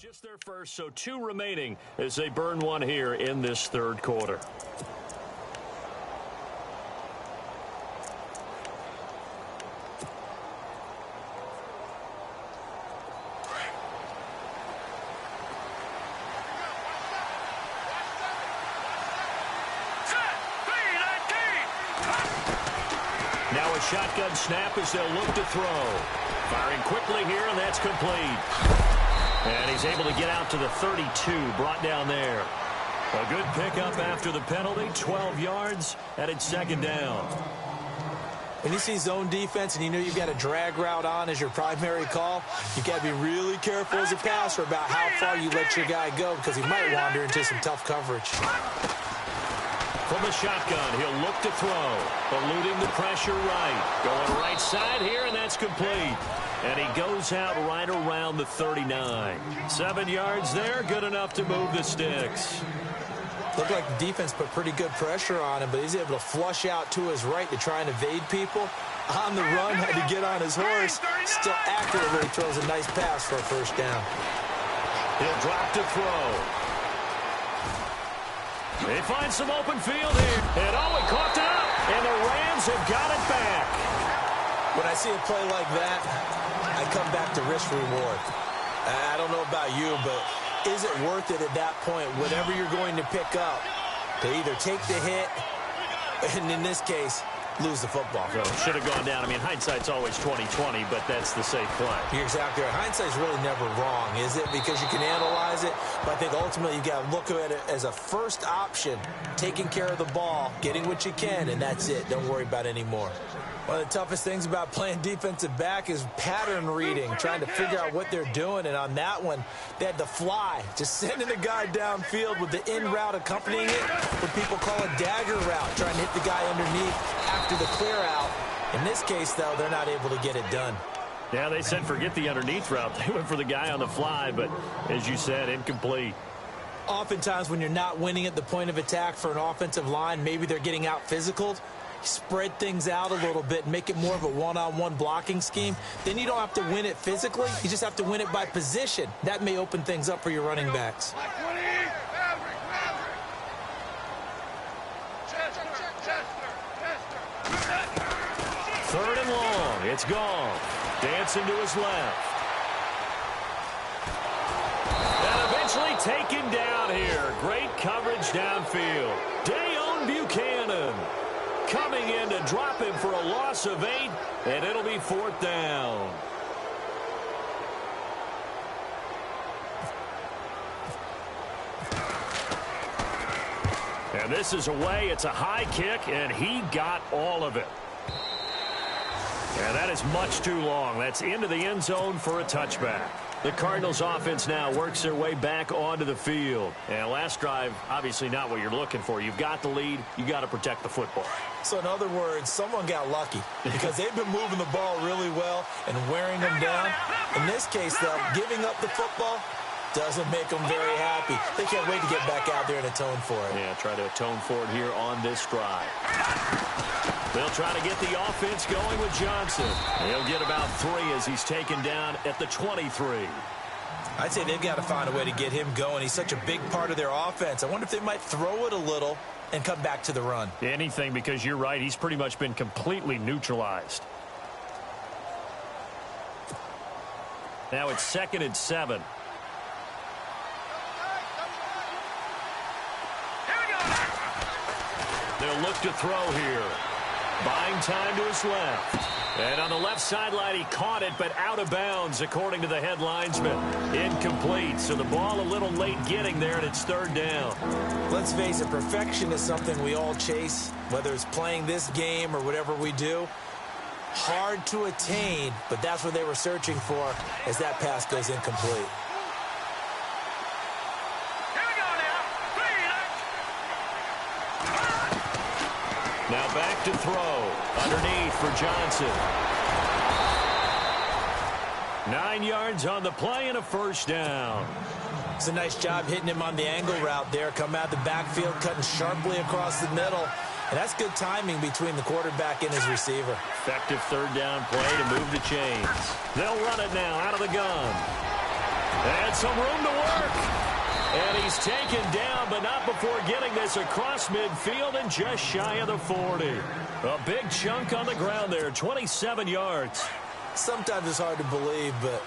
Just their first, so 2 remaining as they burn one here in this third quarter. Now a shotgun snap as they'll look to throw. Firing quickly here, and that's complete. And he's able to get out to the 32, brought down there. A good pickup after the penalty, 12 yards, and it's second down. When you see zone defense and you know you've got a drag route on as your primary call, you've got to be really careful as a passer about how far you let your guy go because he might wander into some tough coverage. From the shotgun, he'll look to throw, eluding the pressure right. Going right side here, and that's complete. And he goes out right around the 39. 7 yards there, good enough to move the sticks. Looked like the defense put pretty good pressure on him, but he's able to flush out to his right to try and evade people. On the run, had to get on his horse. Still accurately throws a nice pass for a first down. He'll drop to throw. They find some open field here. And he caught it up. And the Rams have got it back. When I see a play like that, I come back to risk-reward. I don't know about you, but is it worth it at that point, whatever you're going to pick up, to either take the hit, and in this case, lose the football? So should have gone down. I mean, hindsight's always 20/20, but that's the safe play. You're exactly right. Hindsight's really never wrong, is it? Because you can analyze it, but I think ultimately you got to look at it as a first option, taking care of the ball, getting what you can, and that's it. Don't worry about any more. One of the toughest things about playing defensive back is pattern reading, trying to figure out what they're doing. And on that one, they had to fly, just sending a guy downfield with the in route accompanying it, what people call a dagger route, trying to hit the guy underneath after the clear out. In this case, though, they're not able to get it done. Yeah, they said forget the underneath route. They went for the guy on the fly, but as you said, incomplete. Oftentimes when you're not winning at the point of attack for an offensive line, maybe they're getting out physical. Spread things out a little bit, make it more of a one-on-one blocking scheme. Then you don't have to win it physically. You just have to win it by position. That may open things up for your running backs. Third and long. It's gone. Dancing to his left. And eventually taken down here. Great coverage downfield. Dayon Buchanan coming in to drop him for a loss of 8, and it'll be 4th down. And this is away. It's a high kick, and he got all of it. And that is much too long. That's into the end zone for a touchback. The Cardinals offense now works their way back onto the field. And last drive, obviously not what you're looking for. You've got the lead. You got to protect the football. So in other words, someone got lucky because they've been moving the ball really well and wearing them down. In this case, though, giving up the football doesn't make them very happy. They can't wait to get back out there and atone for it. Yeah, try to atone for it here on this drive. They'll try to get the offense going with Johnson. He'll get about 3 as he's taken down at the 23. I'd say they've got to find a way to get him going. He's such a big part of their offense. I wonder if they might throw it a little and come back to the run. Anything, because you're right. He's pretty much been completely neutralized. Now it's 2nd and 7. They'll look to throw here. Buying time to his left. And on the left sideline, he caught it, but out of bounds, according to the head linesman. Incomplete, so the ball a little late getting there, and it's 3rd down. Let's face it, perfection is something we all chase, whether it's playing this game or whatever we do. Hard to attain, but that's what they were searching for as that pass goes incomplete. Now back to throw. Underneath for Johnson. 9 yards on the play and a first down. It's a nice job hitting him on the angle route there. Come out the backfield, cutting sharply across the middle. And that's good timing between the quarterback and his receiver. Effective 3rd down play to move the chains. They'll run it now out of the gun. And some room to work. And he's taken down, but not before getting this across midfield and just shy of the 40. A big chunk on the ground there, 27 yards. Sometimes it's hard to believe, but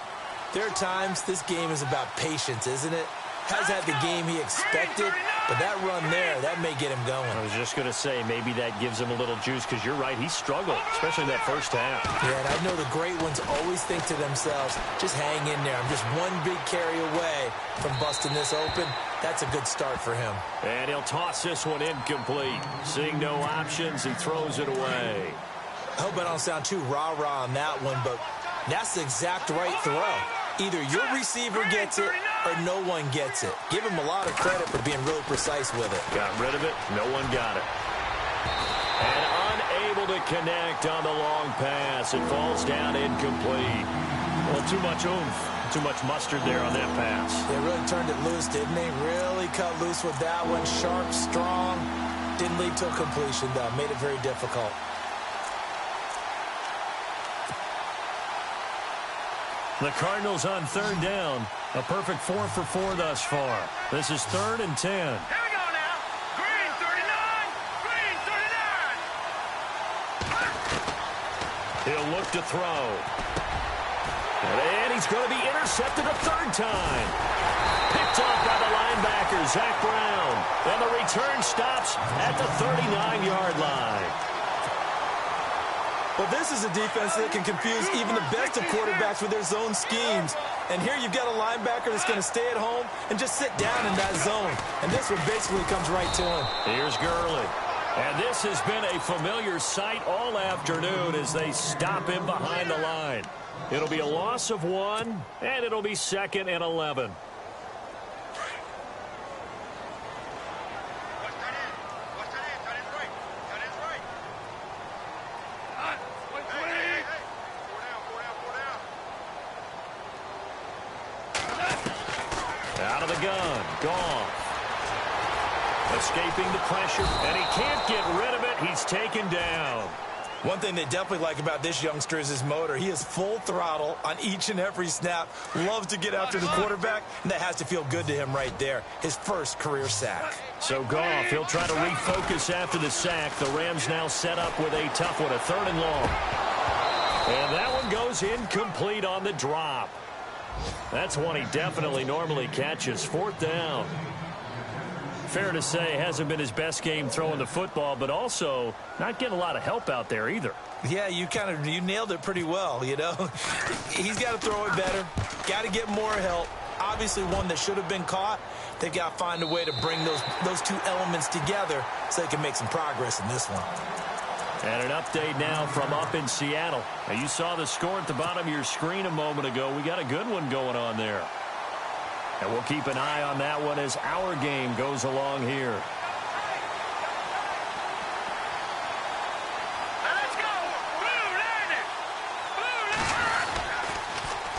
there are times this game is about patience, isn't it? Has had the game he expected, but that run there, that may get him going. I was just going to say, maybe that gives him a little juice, because you're right, he struggled, especially in that first half. Yeah, and I know the great ones always think to themselves, just hang in there. I'm just one big carry away from busting this open. That's a good start for him. And he'll toss this one incomplete. Seeing no options, he throws it away. I hope I don't sound too rah-rah on that one, but that's the exact right throw. Either your receiver gets it or no one gets it. Give him a lot of credit for being really precise with it. Got rid of it. No one got it. And unable to connect on the long pass. It falls down incomplete. Well, too much oomph. Too much mustard there on that pass. They really turned it loose, didn't they? Really cut loose with that one. Sharp, strong. Didn't lead to a completion, though. Made it very difficult. The Cardinals on third down. A perfect 4 for 4 thus far. This is 3rd and 10. Here we go now. Green 39. Green 39. He'll look to throw. And he's going to be intercepted a third time. Picked off by the linebacker, Zach Brown. And the return stops at the 39-yard line. Well, this is a defense that can confuse even the best of quarterbacks with their zone schemes. And here you've got a linebacker that's going to stay at home and just sit down in that zone. And this one basically comes right to him. Here's Gurley. And this has been a familiar sight all afternoon as they stop him behind the line. It'll be a loss of 1, and it'll be 2nd and 11. Out of the gun, Goff. Escaping the pressure, and he can't get rid of it. He's taken down. One thing they definitely like about this youngster is his motor. He is full throttle on each and every snap. Loves to get after the quarterback, and that has to feel good to him right there. His first career sack. So Goff, he'll try to refocus after the sack. The Rams now set up with a tough one, a 3rd and long. And that one goes incomplete on the drop. That's one he definitely normally catches. 4th down. Fair to say, hasn't been his best game throwing the football, but also not getting a lot of help out there either. Yeah, you nailed it pretty well, you know. He's got to throw it better. Got to get more help. Obviously one that should have been caught. They've got to find a way to bring those two elements together so they can make some progress in this one. And an update now from up in Seattle. Now, you saw the score at the bottom of your screen a moment ago. We got a good one going on there. And we'll keep an eye on that one as our game goes along here. Let's go. Blue landed.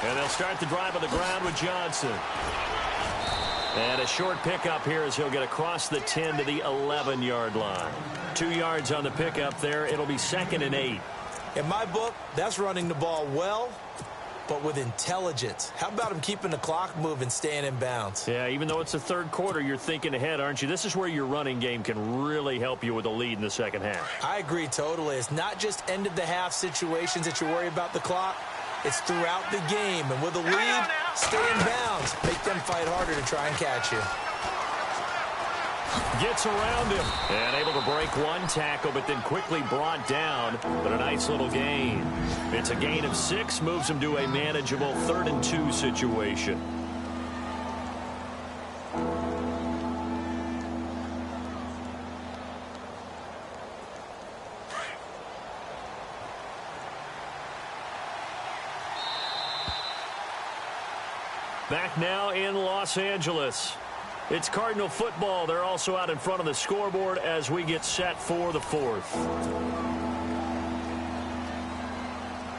And they'll start the drive on the ground with Johnson. And a short pickup here as he'll get across the 10 to the 11-yard line. 2 yards on the pickup there. It'll be 2nd and 8. In my book, that's running the ball well, but with intelligence. How about him keeping the clock moving, staying in bounds? Yeah, even though it's the 3rd quarter, you're thinking ahead, aren't you? This is where your running game can really help you with a lead in the second half. I agree totally. It's not just end-of-the-half situations that you worry about the clock. It's throughout the game. And with a lead, stay in bounds. Make them fight harder to try and catch you. Gets around him and able to break one tackle, but then quickly brought down. But a nice little gain. It's a gain of 6, moves him to a manageable 3rd and 2 situation. Back now in Los Angeles. It's Cardinal football. They're also out in front of the scoreboard as we get set for the 4th.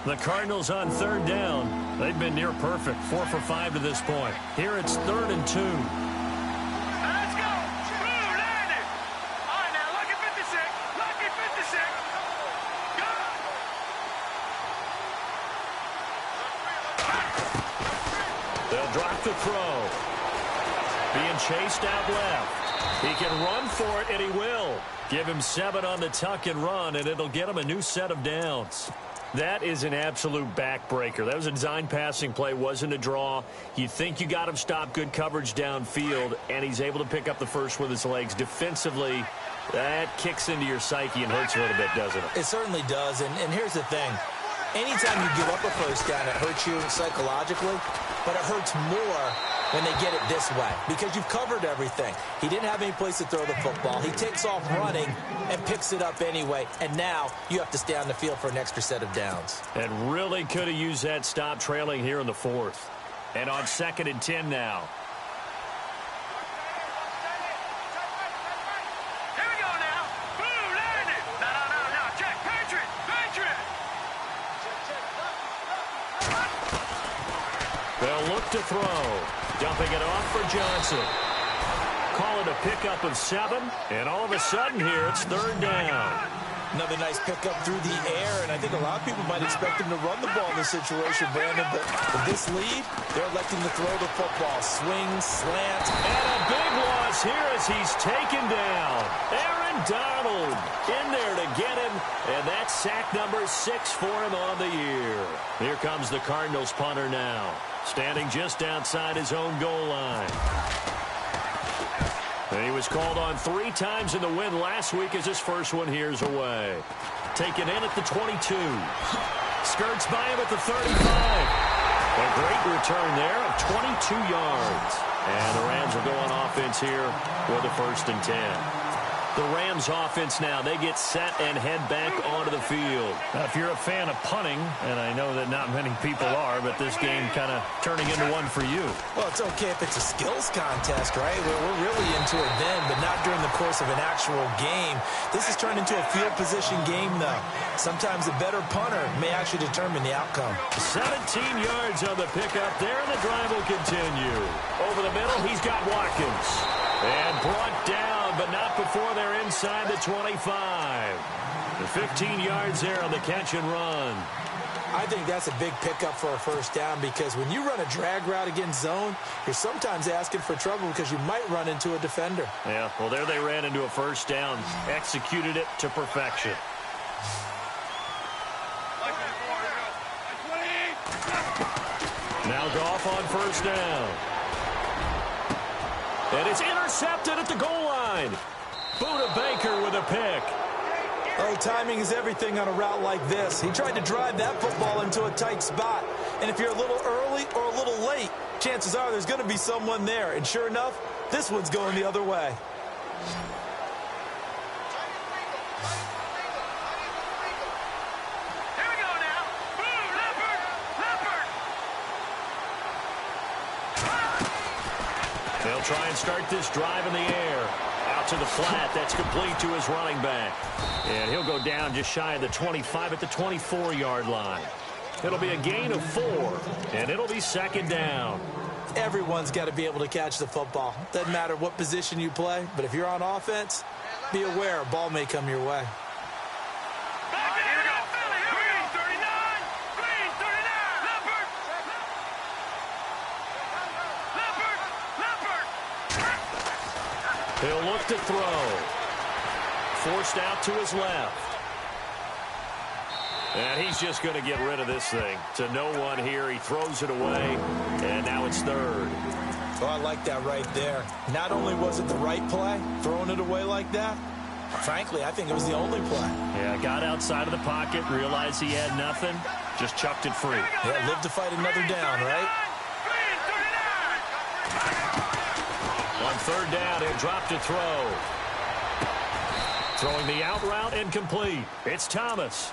The Cardinals on 3rd down. They've been near perfect. 4 for 5 to this point. Here it's 3rd and 2. Let's go. Blue landed. All right, now, lucky 56. Lucky 56. Go. They'll drop the throw. Being chased out left. He can run for it, and he will. Give him 7 on the tuck and run, and it'll get him a new set of downs. That is an absolute backbreaker. That was a design passing play, wasn't a draw. You think you got him stopped, good coverage downfield, and he's able to pick up the first with his legs. Defensively, that kicks into your psyche and hurts a little bit, doesn't it? It certainly does, and here's the thing. Anytime you give up a first down, it hurts you psychologically, but it hurts more when they get it this way because you've covered everything. He didn't have any place to throw the football. He takes off running and picks it up anyway, and now you have to stay on the field for an extra set of downs. And really could have used that stop trailing here in the 4th. And on 2nd and 10 now. Here we go now. Boom, land it. No. Check. Patriot. They'll look to throw. Dumping it off for Johnson. Call it a pickup of 7, and all of a sudden here it's 3rd down. Another nice pickup through the air, and I think a lot of people might expect him to run the ball in this situation, Brandon, but with this lead, they're electing to throw the football. Swing, slant. And a big loss here as he's taken down. Aaron Donald in there to get him, and that's sack number 6 for him on the year. Here comes the Cardinals punter now, standing just outside his own goal line. And he was called on 3 times in the win last week as his first one here's away. Taken in at the 22. Skirts by him at the 35. A great return there of 22 yards. And the Rams will go on offense here with a 1st and 10. The Rams offense now, they get set and head back onto the field. If you're a fan of punting, and I know that not many people are, but this game kind of turning into one for you. Well, it's okay if it's a skills contest, right? We're really into it then, but not during the course of an actual game. This has turned into a field position game, though. Sometimes a better punter may actually determine the outcome. 17 yards on the pickup there, and the drive will continue. Over the middle, he's got Watkins. And brought down, but not before they're inside the 25. The 15 yards there on the catch and run. I think that's a big pickup for a 1st down because when you run a drag route against zone, you're sometimes asking for trouble because you might run into a defender. Yeah, well, there they ran into a 1st down. Executed it to perfection. Now Goff on 1st down. And it's intercepted at the goal line. Buda Baker with a pick. Oh, timing is everything on a route like this. He tried to drive that football into a tight spot. And if you're a little early or a little late, chances are there's going to be someone there. And sure enough, this one's going the other way. They'll try and start this drive in the air. Out to the flat. That's complete to his running back. And he'll go down just shy of the 25 at the 24-yard line. It'll be a gain of 4, and it'll be 2nd down. Everyone's got to be able to catch the football. Doesn't matter what position you play, but if you're on offense, be aware a ball may come your way. He'll look to throw. Forced out to his left. And he's just going to get rid of this thing. To no one here. He throws it away. And now it's 3rd. Oh, I like that right there. Not only was it the right play, throwing it away like that, frankly, I think it was the only play. Yeah, got outside of the pocket, realized he had nothing, just chucked it free. Yeah, live to fight another down, right? On 3rd down, he'll drop to throw. Throwing the out route incomplete. It's Thomas.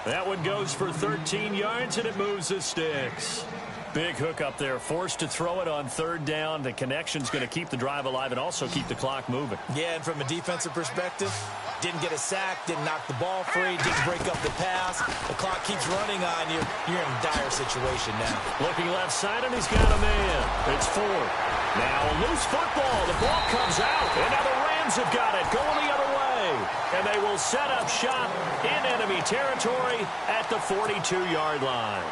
That one goes for 13 yards, and it moves the sticks. Big hook up there, forced to throw it on 3rd down. The connection's going to keep the drive alive and also keep the clock moving. Yeah, and from a defensive perspective, didn't get a sack, didn't knock the ball free, didn't break up the pass. The clock keeps running on you. You're in a dire situation now. Looking left side, and he's got a man. It's 4th. Now a loose football. The ball comes out, and now the Rams have got it, going the other way. And they will set up shop in enemy territory at the 42-yard line.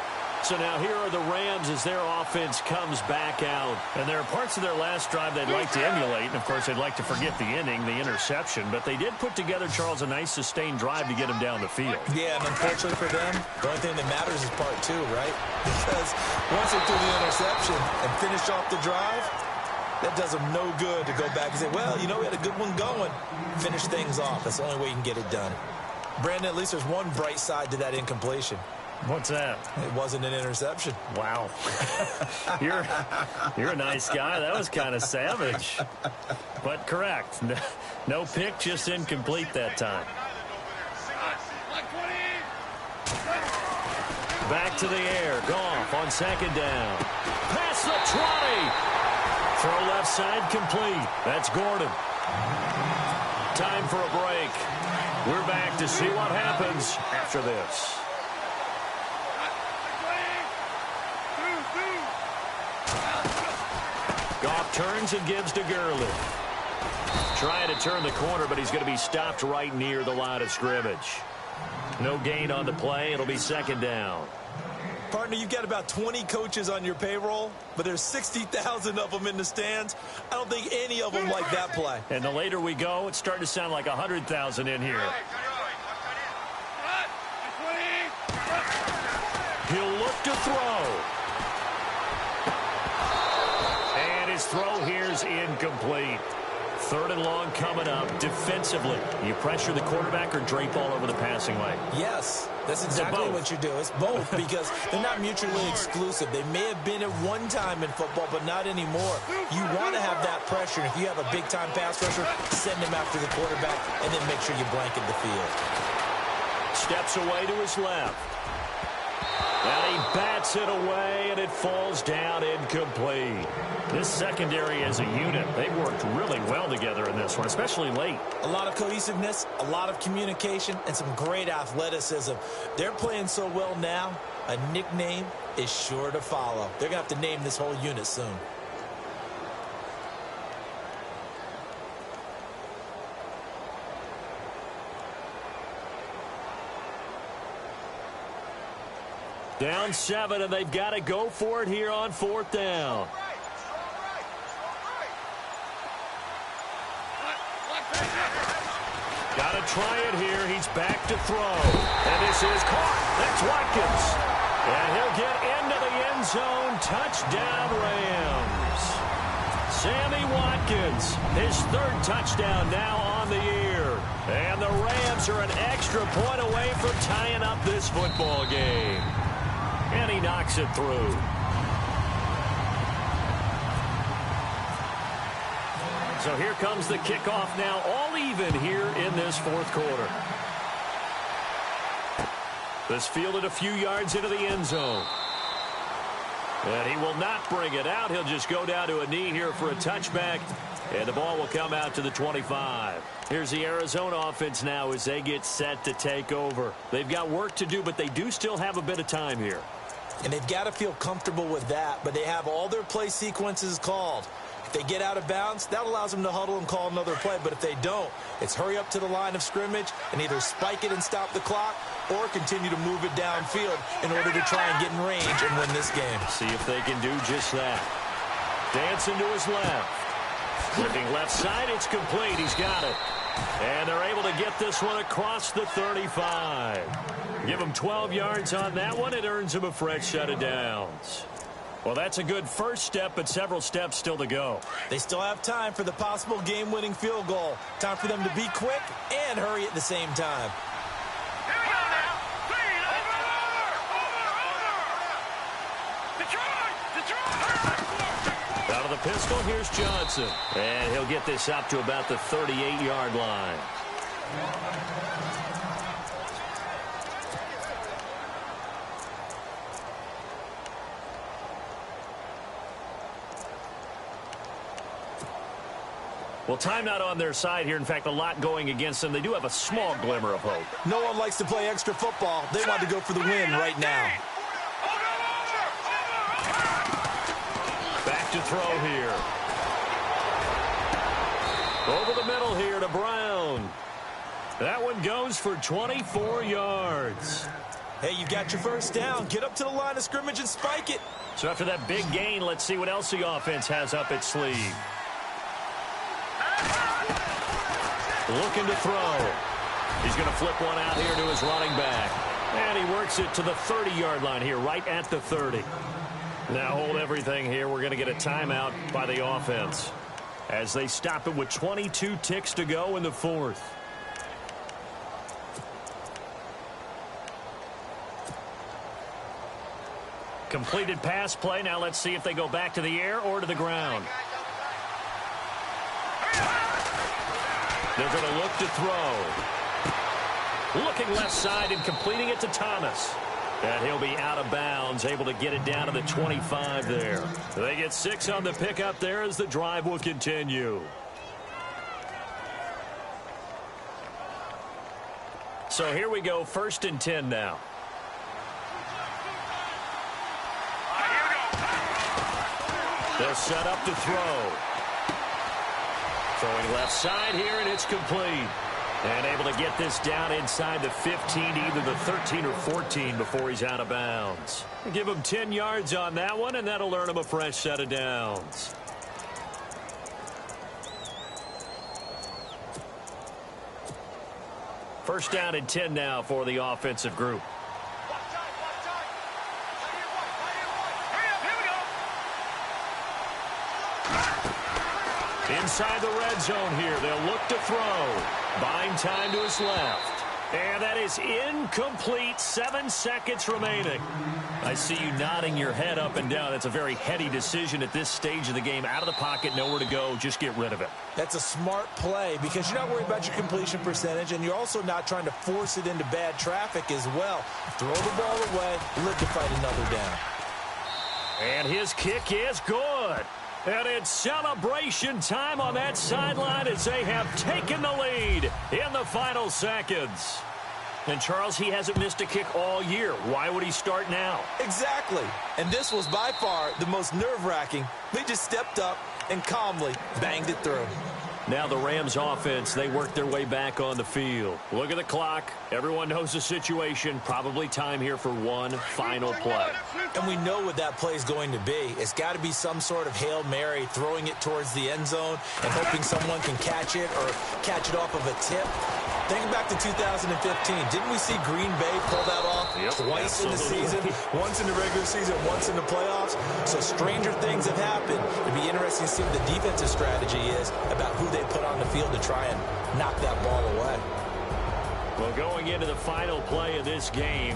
So now here are the Rams as their offense comes back out. And there are parts of their last drive they'd like to emulate. And, of course, they'd like to forget the inning, the interception. But they did put together, Charles, a nice sustained drive to get them down the field. Yeah, and unfortunately for them, the only thing that matters is part two, right? Because once they threw the interception and finished off the drive, that does them no good to go back and say, well, you know, we had a good one going. Finish things off. That's the only way you can get it done. Brandon, at least there's one bright side to that incompletion. What's that? It wasn't an interception. Wow. You're a nice guy. That was kind of savage. But correct. No pick, just incomplete that time. Back to the air. Goff on second down. Past the 20. Throw left side complete. That's Gordon. Time for a break. We're back to see what happens after this. Goff turns and gives to Gurley. Trying to turn the corner, but he's going to be stopped right near the line of scrimmage. No gain on the play. It'll be second down. Partner, you've got about 20 coaches on your payroll, but there's 60,000 of them in the stands. I don't think any of them like that play. And the later we go, it's starting to sound like 100,000 in here. He'll look to throw. And his throw here's incomplete. Third and long coming up. Defensively, you pressure the quarterback or drape all over the passing lane? Yes, that's exactly what you do. It's both because they're not mutually exclusive. They may have been at one time in football, but not anymore. You want to have that pressure. If you have a big-time pass rusher, send him after the quarterback and then make sure you blanket the field. Steps away to his left. And he bats it away, and it falls down incomplete. This secondary as a unit, they've worked really well together in this one, especially late. A lot of cohesiveness, a lot of communication, and some great athleticism. They're playing so well now, a nickname is sure to follow. They're going to have to name this whole unit soon. Down 7, and they've got to go for it here on fourth down. Got to try it here. He's back to throw. And this is caught. That's Watkins. And he'll get into the end zone. Touchdown, Rams. Sammy Watkins, his third touchdown now on the year. And the Rams are an extra point away from tying up this football game. And he knocks it through. So here comes the kickoff now, all even here in this fourth quarter. This fielded a few yards into the end zone. And he will not bring it out. He'll just go down to a knee here for a touchback. And the ball will come out to the 25. Here's the Arizona offense now as they get set to take over. They've got work to do, but they do still have a bit of time here. And they've got to feel comfortable with that, but they have all their play sequences called. If they get out of bounds, that allows them to huddle and call another play. But if they don't, it's hurry up to the line of scrimmage and either spike it and stop the clock or continue to move it downfield in order to try and get in range and win this game. See if they can do just that. Dancing to his left. Looking left side, it's complete. He's got it. And they're able to get this one across the 35. Give him 12 yards on that one. It earns him a fresh set of downs. Well, that's a good first step, but several steps still to go. They still have time for the possible game-winning field goal. Time for them to be quick and hurry at the same time. Here we go now. Clean. Over. Out of the pistol, here's Johnson. And he'll get this up to about the 38-yard line. Well, timeout on their side here. In fact, a lot going against them. They do have a small glimmer of hope. No one likes to play extra football. They want to go for the win right now. Back to throw here. Over the middle here to Brown. That one goes for 24 yards. Hey, you got your first down. Get up to the line of scrimmage and spike it. So after that big gain, let's see what else the offense has up its sleeve. Looking to throw. He's going to flip one out here to his running back. And he works it to the 30-yard line here, right at the 30. Now hold everything here. We're going to get a timeout by the offense as they stop it with 22 ticks to go in the fourth. Completed pass play. Now let's see if they go back to the air or to the ground. They're going to look to throw. Looking left side and completing it to Thomas. And he'll be out of bounds, able to get it down to the 25 there. They get 6 on the pickup there as the drive will continue. So here we go, 1st and 10 now. They'll set up to throw. Throwing left side here, and it's complete. And able to get this down inside the 15, either the 13 or 14 before he's out of bounds. Give him 10 yards on that one, and that'll earn him a fresh set of downs. First down and 10 now for the offensive group. Inside the red zone here. They'll look to throw. Buying time to his left. And that is incomplete. 7 seconds remaining. I see you nodding your head up and down. That's a very heady decision at this stage of the game. Out of the pocket, nowhere to go. Just get rid of it. That's a smart play because you're not worried about your completion percentage, and you're also not trying to force it into bad traffic as well. Throw the ball away, live to fight another down. And his kick is good. And it's celebration time on that sideline as they have taken the lead in the final seconds. And, Charles, he hasn't missed a kick all year. Why would he start now? Exactly. And this was by far the most nerve-wracking. They just stepped up and calmly banged it through. Now the Rams offense, they work their way back on the field. Look at the clock. Everyone knows the situation. Probably time here for one final play. And we know what that play is going to be. It's got to be some sort of Hail Mary, throwing it towards the end zone and hoping someone can catch it or catch it off of a tip. Think back to 2015. Didn't we see Green Bay pull that off twice in the season? Once in the regular season, once in the playoffs. So stranger things have happened. It'd be interesting to see what the defensive strategy is about who they put on the field to try and knock that ball away. Well, going into the final play of this game,